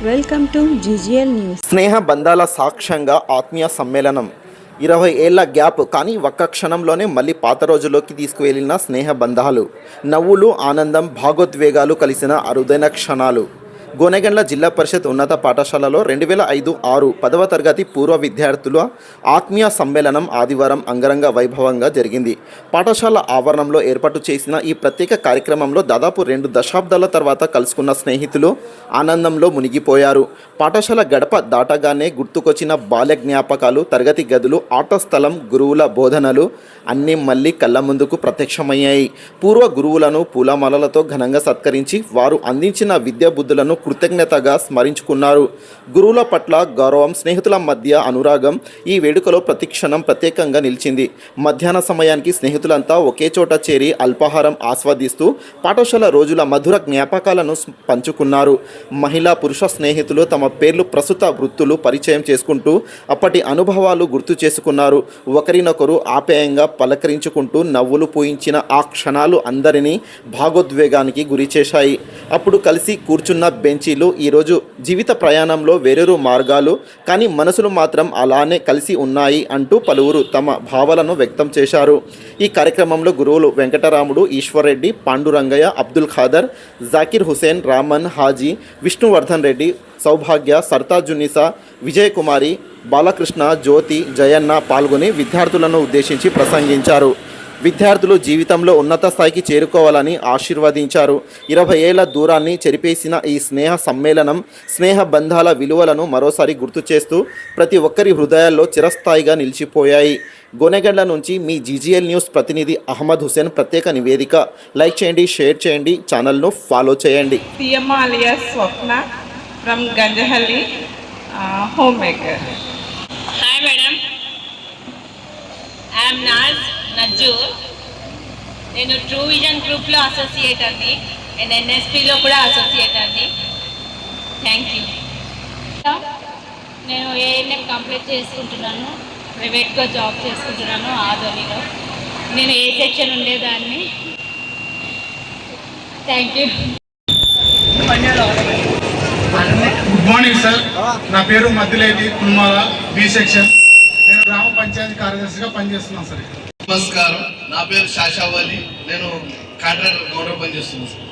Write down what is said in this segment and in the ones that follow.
Welcome to GGL news. స్నేహ బంధాల సాక్ష్యంగా ఆత్మీయ సమ్మేళనం. 20 ఏళ్ల గ్యాప్, కానీ ఒక్క క్షణంలోనే మళ్ళీ పాత రోజుల్లోకి తీసుకువెళ్ళిన స్నేహ బంధాలు. నవ్వులు, ఆనందం, భావోద్వేగాలు కలిసిన అరుదైన క్షణాలు. గోనెగండ్ల జిల్లా పరిషత్ ఉన్నత పాఠశాలలో 2005-6 10వ తరగతి పూర్వ విద్యార్థుల ఆత్మీయ సమ్మేళనం ఆదివారం అంగరంగ వైభవంగా జరిగింది. పాఠశాల ఆవరణంలో ఏర్పాటు చేసిన ఈ ప్రత్యేక కార్యక్రమంలో దాదాపు 2 దశాబ్దాల తర్వాత కలుసుకున్న స్నేహితులు ఆనందంలో మునిగిపోయారు. పాఠశాల గడప దాటగానే గుర్తుకొచ్చిన బాల్య జ్ఞాపకాలు, తరగతి గదులు, ఆట స్థలం, గురువుల బోధనలు అన్నీ మళ్ళీ కళ్ళ ముందుకు ప్రత్యక్షమయ్యాయి. పూర్వ గురువులను పూలమాలలతో ఘనంగా సత్కరించి వారు అందించిన విద్యాబుద్ధులను కృతజ్ఞతగా స్మరించుకున్నారు. గురువుల పట్ల గౌరవం, స్నేహితుల మధ్య అనురాగం ఈ వేడుకలో ప్రతిక్షణం ప్రత్యేకంగా నిలిచింది. మధ్యాహ్న సమయానికి స్నేహితులంతా ఒకే చోట చేరి అల్పాహారం ఆస్వాదిస్తూ పాఠశాల రోజుల మధుర జ్ఞాపకాలను పంచుకున్నారు. మహిళా, పురుష స్నేహితులు తమ పేర్లు, ప్రస్తుత వృత్తులు పరిచయం చేసుకుంటూ అప్పటి అనుభవాలు గుర్తు చేసుకున్నారు. ఒకరినొకరు ఆప్యాయంగా పలకరించుకుంటూ నవ్వులు పూయించిన ఆ క్షణాలు అందరినీ భావోద్వేగానికి గురిచేశాయి. అప్పుడు కలిసి కూర్చున్న బెంచీలు ఈరోజు జీవిత ప్రయాణంలో వేరేరు మార్గాలు, కానీ మనసులు మాత్రం అలానే కలిసి ఉన్నాయి అంటూ పలువురు తమ భావాలను వ్యక్తం చేశారు. ఈ కార్యక్రమంలో గురువులు వెంకటరాముడు, ఈశ్వర్రెడ్డి, పాండురంగయ్య, అబ్దుల్ ఖాదర్, జాకిర్ హుసేన్, రామన్, హాజీ, విష్ణువర్ధన్ రెడ్డి, సౌభాగ్య, సర్తాజునిసా, విజయకుమారి, బాలకృష్ణ, జ్యోతి, జయన్న పాల్గొని విద్యార్థులను ఉద్దేశించి ప్రసంగించారు. విద్యార్థులు జీవితంలో ఉన్నత స్థాయికి చేరుకోవాలని ఆశీర్వదించారు. 20 ఏళ్ల దూరాన్ని చెరిపేసిన ఈ స్నేహ సమ్మేళనం స్నేహ బంధాల విలువలను మరోసారి గుర్తు చేస్తూ ప్రతి ఒక్కరి హృదయాల్లో చిరస్థాయిగా నిలిచిపోయాయి. గోనెగండ్ల నుంచి మీ జీజీఎల్ న్యూస్ ప్రతినిధి అహ్మద్ హుసేన్ ప్రత్యేక నివేదిక. లైక్ చేయండి, షేర్ చేయండి, ఛానల్ను ఫాలో చేయండి. Swapna from Ganjahalli, home maker. Hi madam, I'm Najjur. నేను ట్రూ విజన్ గ్రూప్లో అసోసియేటర్ని అండ్ ఎన్ఎస్పిలో కూడా అసోసియేటర్ని. Thank you. నేను ఏఎన్ఎం కంప్లీట్ చేసుకుంటున్నాను, ప్రైవేట్గా జాబ్ చేసుకుంటున్నాను ఆదోనిలో. నేను ఏ సెక్షన్ ఉండేదాన్ని. Thank you. Good morning sir, నా పేరు మద్దిలేటి కుల్మాల, బి సెక్షన్. నేను గ్రామ పంచాయతీ కార్యదర్శిగా పనిచేస్తున్నాను సార్. నమస్కారం, నా పేరు శాషావలి, నేను కాంట్రాక్టర్ గౌరవ పనిచేస్తున్నాను సార్.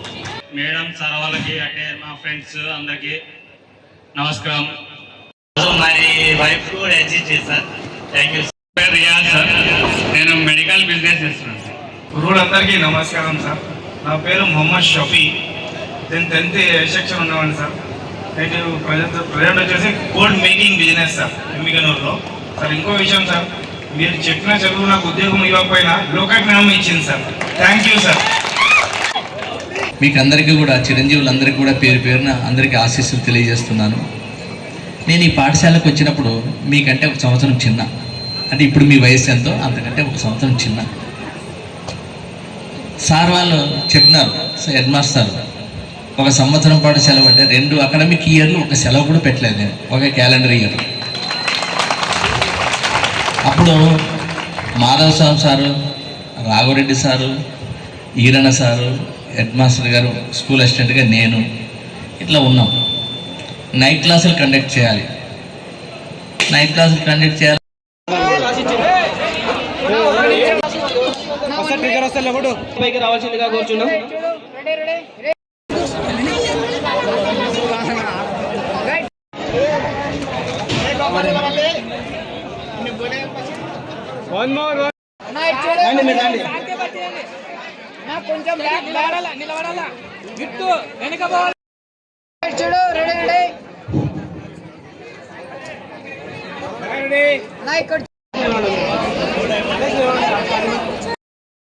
మేడం, సార్ వాళ్ళకి, అంటే మా ఫ్రెండ్స్ అందరికీ నమస్కారం. మై వైఫ్ కూడా ఎగ్జిస్ట్ చేశారు. Thank you. పేరు రియాజ్ సార్, నేను మెడికల్ బిజినెస్ చేస్తున్నాను సార్. గురువులందరికీ నమస్కారం సార్. నా పేరు మొహమ్మద్ షఫీ, నేను 10th ఏ సెక్షన్ ఉన్నవాడిని సార్. నేను ప్రజెంట్ వచ్చేసి గోల్డ్ మేకింగ్ బిజినెస్ సార్, ఎమ్మిగనూరులో సార్. ఇంకో విషయం సార్, మీరు చెప్పిన చదువు నాకు ఉద్యోగం ఇవ్వకపోయినా లోకజ్ఞానం ఇచ్చింది సార్. Thank you sir. మీకు అందరికీ కూడా, చిరంజీవులందరికీ కూడా పేరు పేరున అందరికీ ఆశీస్సులు తెలియజేస్తున్నాను. నేను ఈ పాఠశాలకు వచ్చినప్పుడు మీకంటే 1 సంవత్సరం చిన్న, అంటే ఇప్పుడు మీ వయసు ఎంతో అంతకంటే 1 సంవత్సరం చిన్న. సార్ వాళ్ళు చెప్పినారు, హెడ్ మాస్టర్ సార్, 1 సంవత్సరం పాటు సెలవు అంటే 2 అకాడమిక్ ఇయర్లు 1 సెలవు కూడా పెట్టలేదు నేను, 1 క్యాలెండర్ ఇయర్. అప్పుడు మాధవ్ స్వామి sir, Raghava Reddy sir, ఈరణ sir, head master గారు, స్కూల్ అసిస్టెంట్గా నేను, ఇట్లా ఉన్నాం. నైట్ క్లాసులు కండక్ట్ చేయాలి. రావాల్సిందిగా కూర్చున్నాం. కొంచెం నిలబడాలా, గిట్టు వెనక చూడు. రెడీ